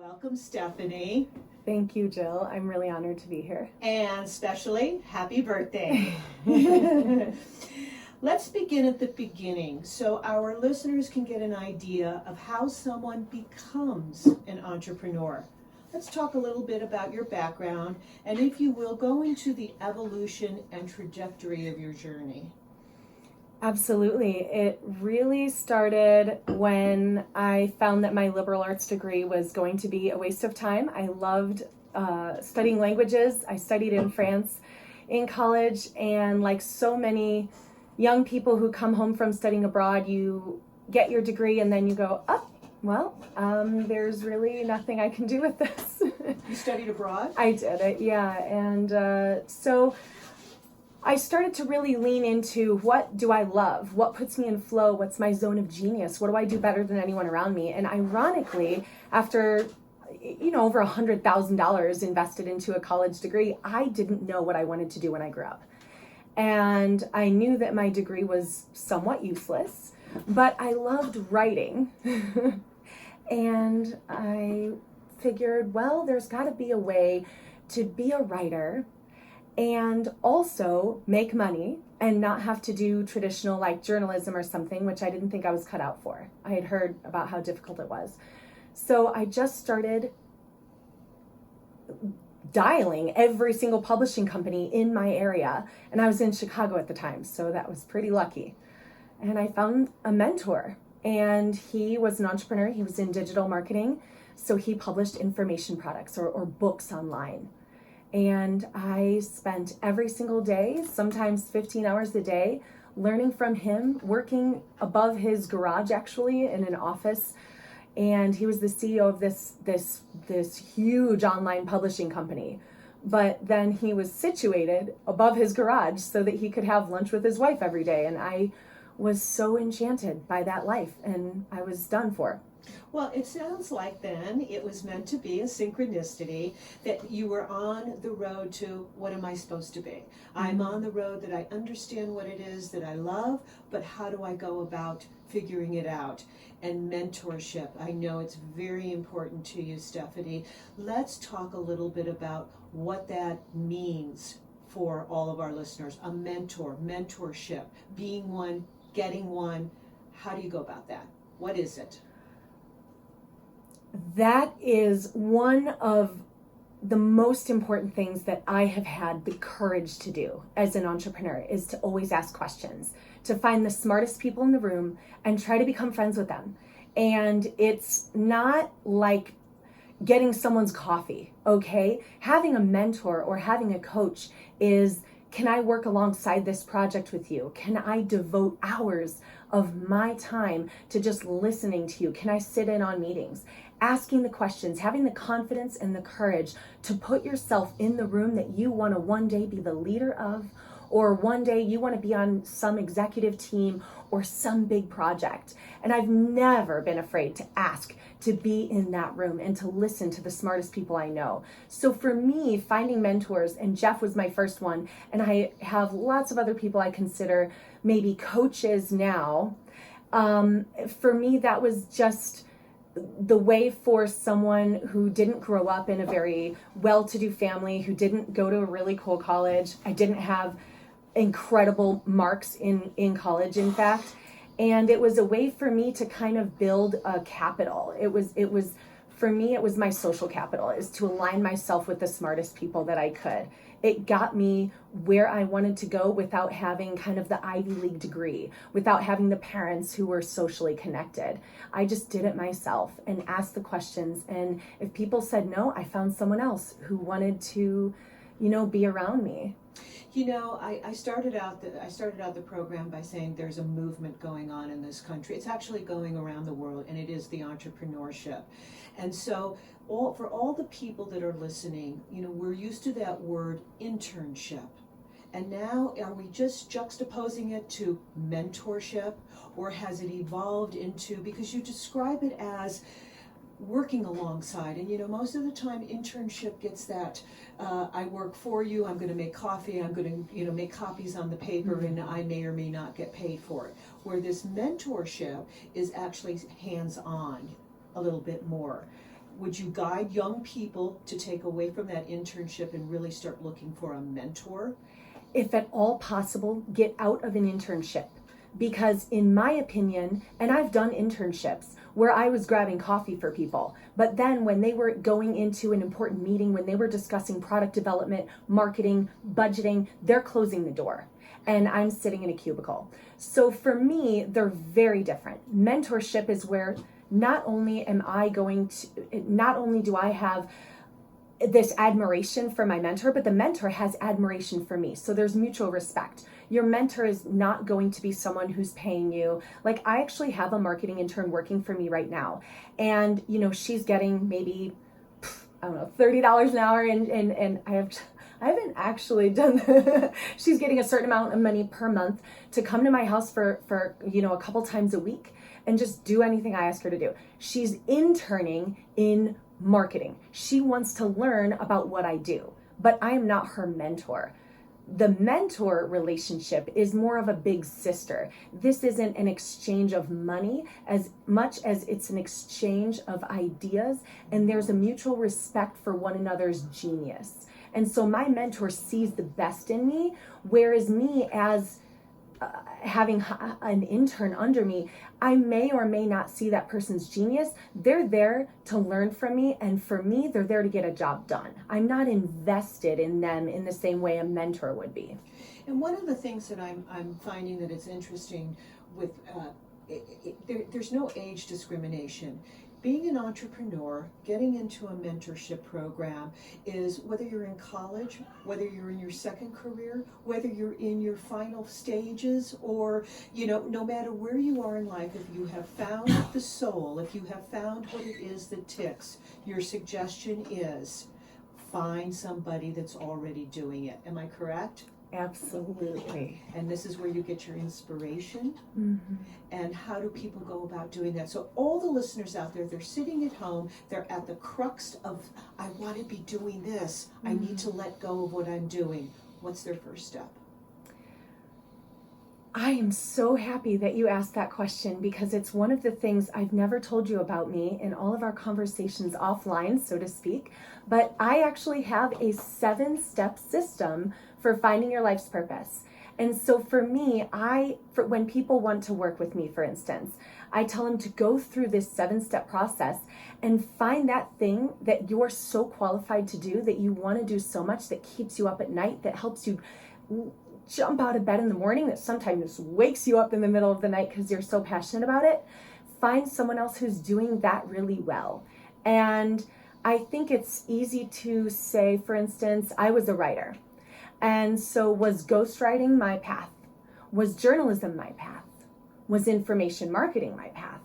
Welcome, Stephanie. Thank you, Jill. I'm really honored to be here. And especially, happy birthday. Let's begin at the beginning so our listeners can get an idea of how someone becomes an entrepreneur. Let's talk a little bit about your background and, if you will, go into the evolution and trajectory of your journey. Absolutely. It really started when I found that my liberal arts degree was going to be a waste of time. I loved studying languages. I studied in France in college, and like so many young people who come home from studying abroad, you get your degree and then you go, there's really nothing I can do with this. You studied abroad? I did it, yeah. And so I started to really lean into what do I love? What puts me in flow? What's my zone of genius? What do I do better than anyone around me? And ironically, after over $100,000 invested into a college degree, I didn't know what I wanted to do when I grew up. And I knew that my degree was somewhat useless, but I loved writing. And I figured, well, there's got to be a way to be a writer and also make money and not have to do traditional like journalism or something, which I didn't think I was cut out for. I had heard about how difficult it was. So I just started dialing every single publishing company in my area. And I was in Chicago at the time, so that was pretty lucky. And I found a mentor, and he was an entrepreneur. He was in digital marketing. So he published information products or books online. And I spent every single day, sometimes 15 hours a day, learning from him, working above his garage actually in an office. And he was the CEO of this huge online publishing company. But then he was situated above his garage so that he could have lunch with his wife every day. And I was so enchanted by that life, and I was done for. Well, it sounds like then it was meant to be a synchronicity that you were on the road to what am I supposed to be? I'm on the road that I understand what it is that I love, but how do I go about figuring it out? And mentorship, I know it's very important to you, Stephanie. Let's talk a little bit about what that means for all of our listeners. A mentor, mentorship, being one, getting one. How do you go about that? What is it? That is one of the most important things that I have had the courage to do as an entrepreneur, is to always ask questions, to find the smartest people in the room and try to become friends with them. And it's not like getting someone's coffee, okay? Having a mentor or having a coach is, can I work alongside this project with you? Can I devote hours of my time to just listening to you? Can I sit in on meetings? Asking the questions, having the confidence and the courage to put yourself in the room that you want to one day be the leader of, or one day you want to be on some executive team or some big project. And I've never been afraid to ask to be in that room and to listen to the smartest people I know. So for me, finding mentors, and Jeff was my first one, and I have lots of other people I consider maybe coaches now. For me, that was just the way for someone who didn't grow up in a very well-to-do family, who didn't go to a really cool college. I didn't have incredible marks in college, in fact. And it was a way for me to kind of build a capital. It was for me, it was my social capital, is to align myself with the smartest people that I could. It got me where I wanted to go without having kind of the Ivy League degree, without having the parents who were socially connected. I just did it myself and asked the questions. And if people said no, I found someone else who wanted to, be around me. I started out the program by saying there's a movement going on in this country. It's actually going around the world, and it is the entrepreneurship. And so for all the people that are listening, we're used to that word internship. And now are we just juxtaposing it to mentorship, or has it evolved into, because you describe it as working alongside, and most of the time internship gets that I work for you, I'm going to make coffee, I'm going to make copies on the paper, and I may or may not get paid for it, where this mentorship is actually hands-on a little bit more. would you guide young people to take away from that internship and really start looking for a mentor? If at all possible, get out of an internship. Because in my opinion, and I've done internships where I was grabbing coffee for people, but then when they were going into an important meeting, when they were discussing product development, marketing, budgeting, they're closing the door and I'm sitting in a cubicle. So for me, they're very different. Mentorship is where not only do I have this admiration for my mentor, but the mentor has admiration for me. So there's mutual respect. Your mentor is not going to be someone who's paying you. Like, I actually have a marketing intern working for me right now. And, she's getting maybe, I don't know, $30 an hour. And I haven't actually done, she's getting a certain amount of money per month to come to my house for a couple times a week and just do anything I ask her to do. She's interning in marketing. She wants to learn about what I do, but I am not her mentor. The mentor relationship is more of a big sister. This isn't an exchange of money as much as it's an exchange of ideas, and there's a mutual respect for one another's genius. And so my mentor sees the best in me, whereas me as having an intern under me, I may or may not see that person's genius. They're there to learn from me, and for me, they're there to get a job done. I'm not invested in them in the same way a mentor would be. And one of the things that I'm finding that it's interesting with, there's no age discrimination. Being an entrepreneur, getting into a mentorship program is whether you're in college, whether you're in your second career, whether you're in your final stages, or, no matter where you are in life, if you have found the soul, if you have found what it is that ticks, your suggestion is find somebody that's already doing it. Am I correct? Absolutely. And this is where you get your inspiration. Mm-hmm. And how do people go about doing that? So all the listeners out there, they're sitting at home, they're at the crux of, I want to be doing this. Mm-hmm. I need to let go of what I'm doing. What's their first step? I am so happy that you asked that question, because it's one of the things I've never told you about me in all of our conversations offline, so to speak. But I actually have a 7-step system for finding your life's purpose. And so for me, when people want to work with me, for instance, I tell them to go through this 7-step process and find that thing that you're so qualified to do, that you want to do so much, that keeps you up at night, that helps you jump out of bed in the morning, that sometimes wakes you up in the middle of the night because you're so passionate about it. Find someone else who's doing that really well. And I think it's easy to say, for instance, I was a writer. And so was ghostwriting my path? Was journalism my path? Was information marketing my path?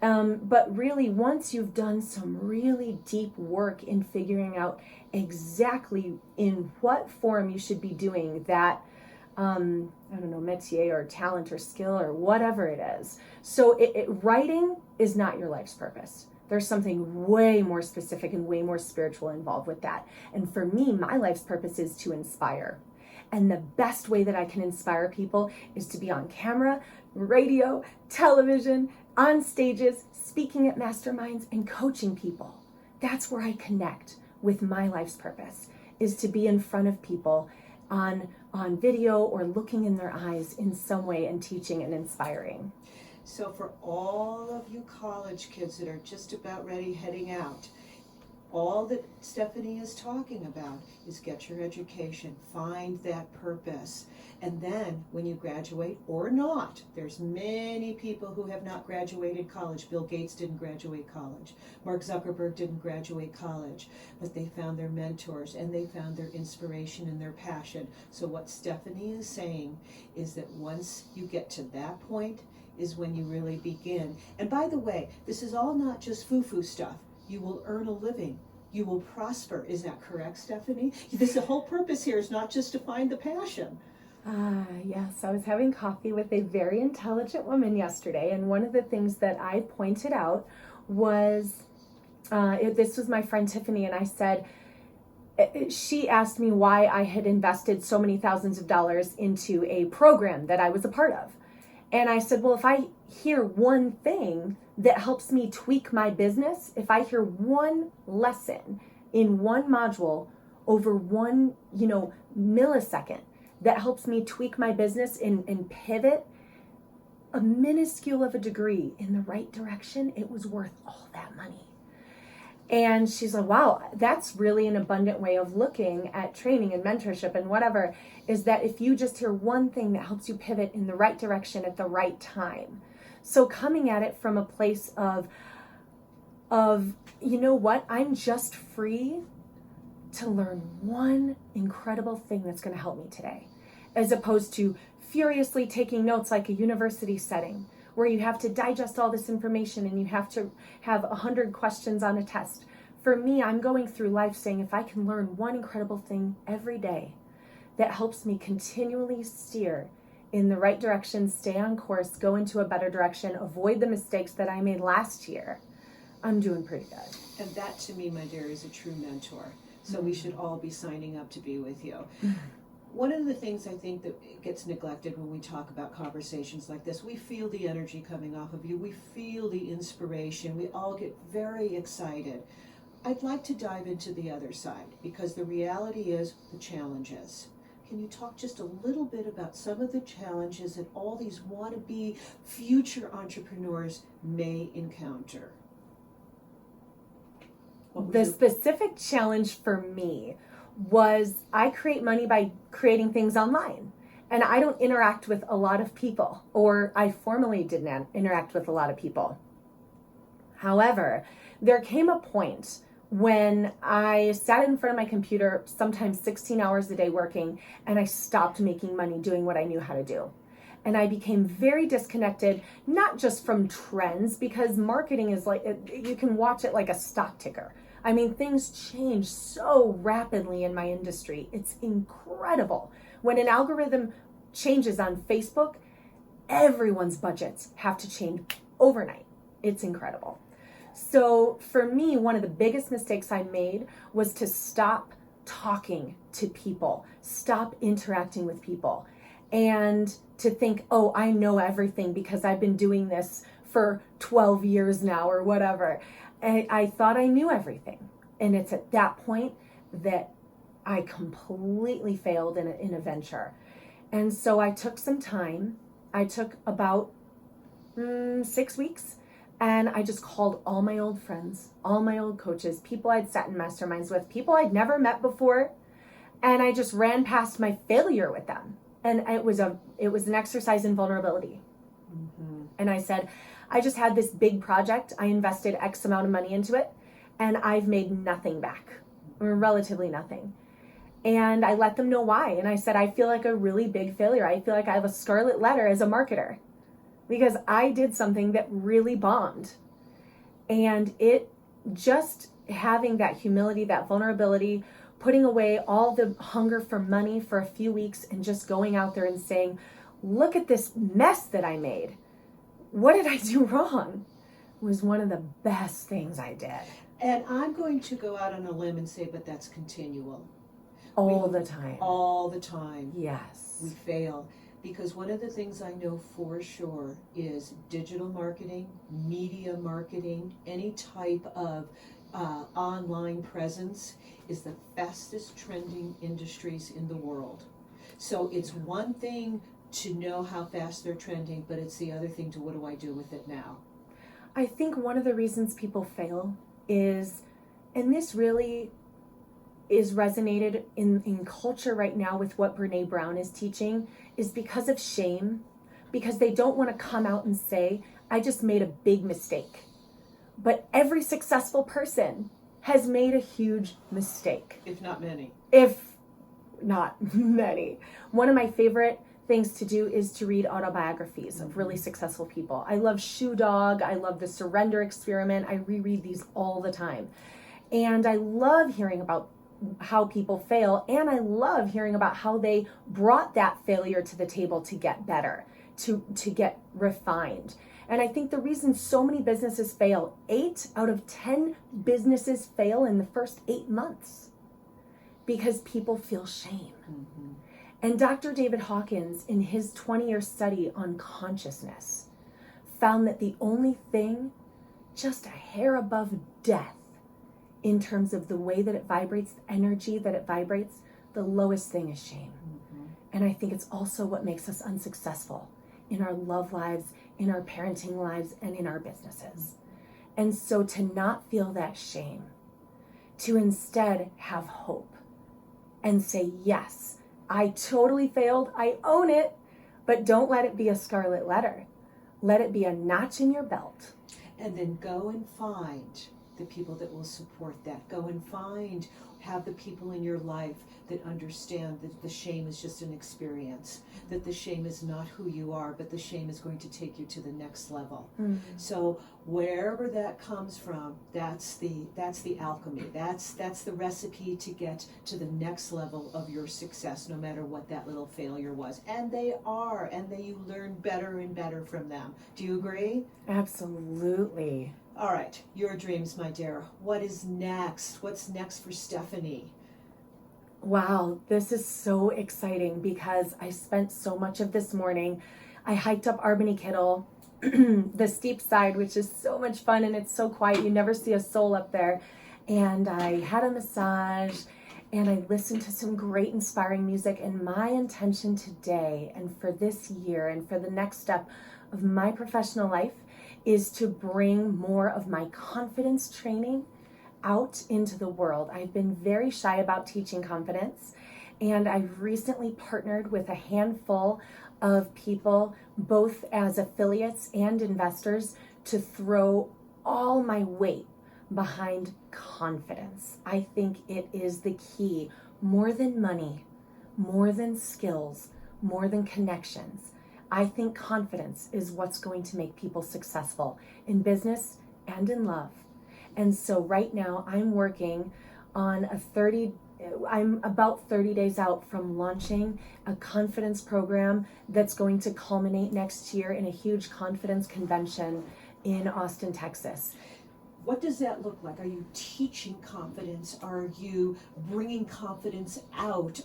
But really, once you've done some really deep work in figuring out exactly in what form you should be doing that, métier or talent or skill or whatever it is. So writing is not your life's purpose. There's something way more specific and way more spiritual involved with that. And for me, my life's purpose is to inspire. And the best way that I can inspire people is to be on camera, radio, television, on stages, speaking at masterminds, and coaching people. That's where I connect with my life's purpose, is to be in front of people on video or looking in their eyes in some way and teaching and inspiring. So for all of you college kids that are just about ready heading out, all that Stephanie is talking about is get your education, find that purpose. And then when you graduate or not, there's many people who have not graduated college. Bill Gates didn't graduate college. Mark Zuckerberg didn't graduate college, but they found their mentors and they found their inspiration and their passion. So what Stephanie is saying is that once you get to that point is when you really begin. And by the way, this is all not just foo-foo stuff. You will earn a living. You will prosper. Is that correct, Stephanie? The whole purpose here is not just to find the passion. Yes, I was having coffee with a very intelligent woman yesterday, and one of the things that I pointed out was, this was my friend Tiffany, and I said, she asked me why I had invested so many thousands of dollars into a program that I was a part of. And I said, well, if I hear one thing that helps me tweak my business, if I hear one lesson in one module over one, millisecond that helps me tweak my business and pivot a minuscule of a degree in the right direction, it was worth all that money. And she's like, wow, that's really an abundant way of looking at training and mentorship and whatever, is that if you just hear one thing that helps you pivot in the right direction at the right time. So coming at it from a place of, you know what, I'm just free to learn one incredible thing that's going to help me today, as opposed to furiously taking notes like a university setting where you have to digest all this information and you have to have 100 questions on a test. For me, I'm going through life saying, if I can learn one incredible thing every day that helps me continually steer in the right direction, stay on course, go into a better direction, avoid the mistakes that I made last year, I'm doing pretty good. And that, to me, my dear, is a true mentor. So we should all be signing up to be with you. One of the things I think that gets neglected when we talk about conversations like this, we feel the energy coming off of you. We feel the inspiration. We all get very excited. I'd like to dive into the other side, because the reality is the challenges. Can you talk just a little bit about some of the challenges that all these wannabe future entrepreneurs may encounter? The specific challenge for me was I create money by creating things online, and I don't interact with a lot of people, or I formerly didn't interact with a lot of people. However, there came a point when I sat in front of my computer, sometimes 16 hours a day working, and I stopped making money doing what I knew how to do. And I became very disconnected, not just from trends, because marketing is like, you can watch it like a stock ticker. I mean, things change so rapidly in my industry. It's incredible. When an algorithm changes on Facebook, everyone's budgets have to change overnight. It's incredible. So for me, one of the biggest mistakes I made was to stop talking to people, stop interacting with people, and to think, oh, I know everything because I've been doing this for 12 years now or whatever. I thought I knew everything. And it's at that point that I completely failed in a venture. And so I took some time. I took about 6 weeks, and I just called all my old friends, all my old coaches, people I'd sat in masterminds with, people I'd never met before. And I just ran past my failure with them. And it was an exercise in vulnerability. Mm-hmm. And I said, I just had this big project. I invested X amount of money into it, and I've made nothing back, or relatively nothing. And I let them know why. And I said, I feel like a really big failure. I feel like I have a scarlet letter as a marketer because I did something that really bombed. And it just having that humility, that vulnerability, putting away all the hunger for money for a few weeks and just going out there and saying, look at this mess that I made. What did I do wrong? Was one of the best things I did. And I'm going to go out on a limb and say, but that's continual. All the time. All the time. Yes. We fail. Because one of the things I know for sure is digital marketing, media marketing, any type of online presence is the fastest trending industries in the world. So it's one thing to know how fast they're trending, but it's the other thing to what do I do with it now? I think one of the reasons people fail is, and this really is resonated in culture right now with what Brene Brown is teaching, is because of shame, because they don't want to come out and say, I just made a big mistake. But every successful person has made a huge mistake. If not many. If not many. One of my favorite things to do is to read autobiographies of really successful people. I love Shoe Dog. I love The Surrender Experiment. I reread these all the time. And I love hearing about how people fail, and I love hearing about how they brought that failure to the table to get better, to get refined. And I think the reason so many businesses fail, 8 out of 10 businesses fail in the first 8 months because people feel shame. Mm-hmm. And Dr. David Hawkins, in his 20-year study on consciousness, found that the only thing just a hair above death in terms of the way that it vibrates, the energy that it vibrates, the lowest thing is shame. And I think it's also what makes us unsuccessful in our love lives, in our parenting lives, and in our businesses. And so to not feel that shame, to instead have hope and say, yes, I totally failed, I own it, but don't let it be a scarlet letter. Let it be a notch in your belt. And then go and find the people that will support that. Go and have the people in your life that understand that the shame is just an experience, that the shame is not who you are, but the shame is going to take you to the next level. So wherever that comes from, that's the alchemy. That's the recipe to get to the next level of your success, no matter what that little failure was. And you learn better and better from them. Do you agree? Absolutely. All right, your dreams, my dear. What is next? What's next for Stephanie? Wow, this is so exciting because I spent so much of this morning. I hiked up Albany Kittle, the steep side, which is so much fun, and it's so quiet. You never see a soul up there. And I had a massage, and I listened to some great inspiring music. And my intention today and for this year and for the next step of my professional life is to bring more of my confidence training out into the world. I've been very shy about teaching confidence, and I've recently partnered with a handful of people, both as affiliates and investors, to throw all my weight behind confidence. I think it is the key, more than money, more than skills, more than connections. I think confidence is what's going to make people successful in business and in love. And so right now I'm working on I'm about 30 days out from launching a confidence program that's going to culminate next year in a huge confidence convention in Austin, Texas. What does that look like? Are you teaching confidence? Are you bringing confidence out?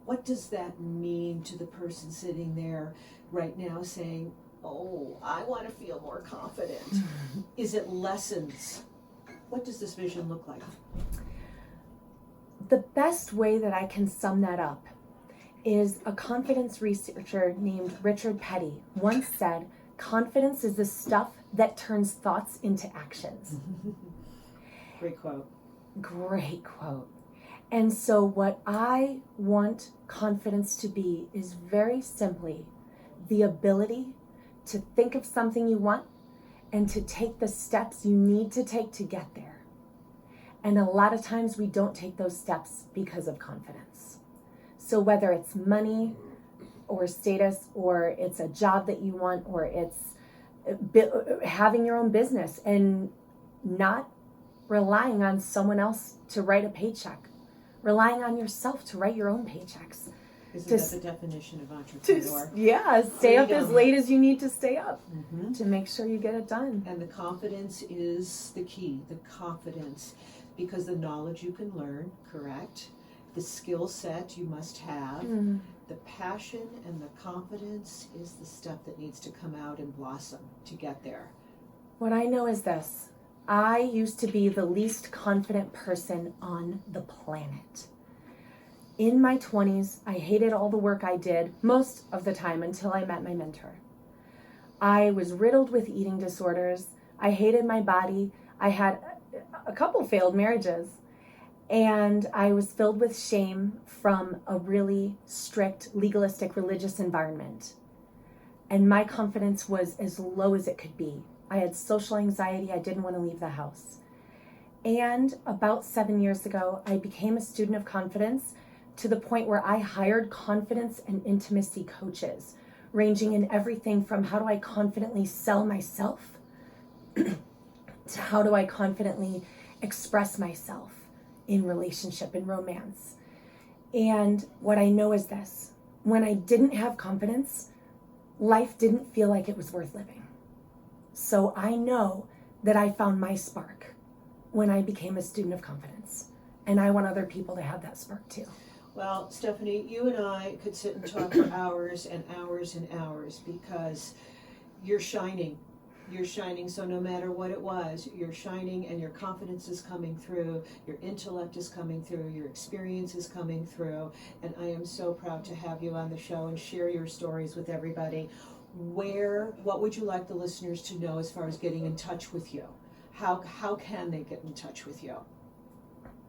What does that mean to the person sitting there right now saying, oh, I want to feel more confident? Is it lessons? What does this vision look like? The best way that I can sum that up is a confidence researcher named Richard Petty once said, confidence is the stuff that turns thoughts into actions. Great quote. Great quote. And so what I want confidence to be is very simply the ability to think of something you want and to take the steps you need to take to get there. And a lot of times we don't take those steps because of confidence. So whether it's money or status, or it's a job that you want, or it's having your own business and not relying on someone else to write a paycheck, relying on yourself to write your own paychecks. Isn't that the definition of entrepreneur? Stay up as late as you need to stay up to make sure you get it done. And the confidence is the key, the confidence, because the knowledge you can learn, correct? The skill set you must have, the passion and the confidence is the stuff that needs to come out and blossom to get there. What I know is this. I used to be the least confident person on the planet. In my 20s, I hated all the work I did most of the time until I met my mentor. I was riddled with eating disorders. I hated my body. I had a couple failed marriages. And I was filled with shame from a really strict, legalistic, religious environment. And my confidence was as low as it could be. I had social anxiety. I didn't want to leave the house. And about 7 years ago, I became a student of confidence to the point where I hired confidence and intimacy coaches, ranging in everything from how do I confidently sell myself to how do I confidently express myself in relationship and romance. And what I know is this: when I didn't have confidence, life didn't feel like it was worth living. So I know that I found my spark when I became a student of confidence. And I want other people to have that spark too. Well, Stephanie, you and I could sit and talk for hours and hours and hours because you're shining. You're shining, so no matter what it was, you're shining and your confidence is coming through, your intellect is coming through, your experience is coming through, and I am so proud to have you on the show and share your stories with everybody. What would you like the listeners to know as far as getting in touch with you? How can they get in touch with you?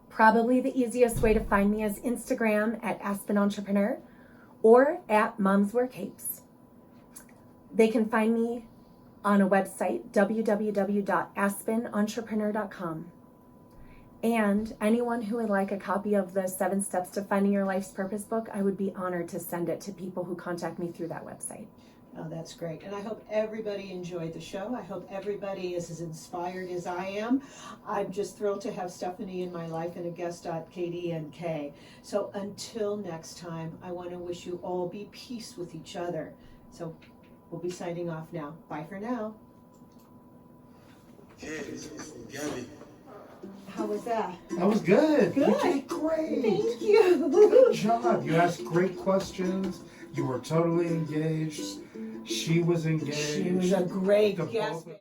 Probably the easiest way to find me is Instagram at Aspen Entrepreneur or at Moms Wear Capes. They can find me on a website, www.aspenentrepreneur.com. And anyone who would like a copy of the 7 Steps to Finding Your Life's Purpose book, I would be honored to send it to people who contact me through that website. Oh, that's great. And I hope everybody enjoyed the show. I hope everybody is as inspired as I am. I'm just thrilled to have Stephanie in my life and a guest at KDNK. So until next time, I want to wish you all be peace with each other. So we'll be signing off now. Bye for now. Hey, Gabby. How was that? That was good. Good. You did great. Thank you. Good job. You asked great questions. You were totally engaged. She was engaged. She was a great The guest. both of